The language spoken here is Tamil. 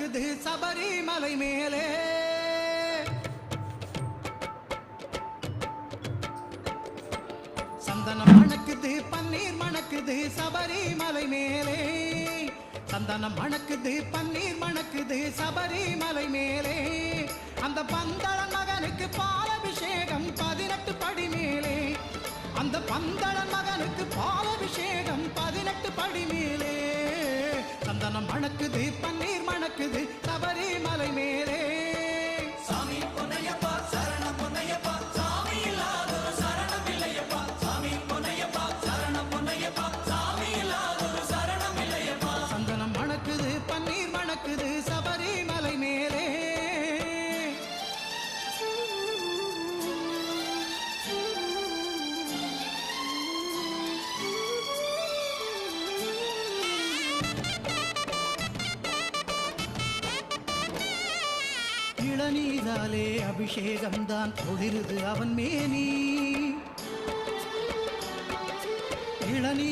மணக்குது சபரிமலை மேலே. சந்தனம் மணக்குது பன்னீர் மணக்குது சபரிமலை மேலே. சந்தனம் மணக்குது பன்னீர் மணக்குது சபரிமலை மேலே. அந்த பந்தளன் மகனுக்கு பாலபிஷேகம் 18 படி மேலே. அந்த பந்தளன் மகனுக்கு பாலபிஷேகம் 18 படி மேலே. சந்தனம் மணக்குது பன்னீர் மணக்குது சபரிமலை மேலே. சாமி பொன்னையப்பா சரணம் பொன்னையப்பா, சாமி இல்லாத சரணம் இல்லையப்பா. சாமி பொன்னையப்பா சரணம் பொன்னையப்பா, சாமி இல்லாத சரணம் இல்லையப்பா. சந்தனம் மணக்குது பன்னீர் மணக்குது சபரிமலை மேலே. இளநீராலே அபிஷேகம்தான் ஒளிருது அவன் மேனி. இளநீர்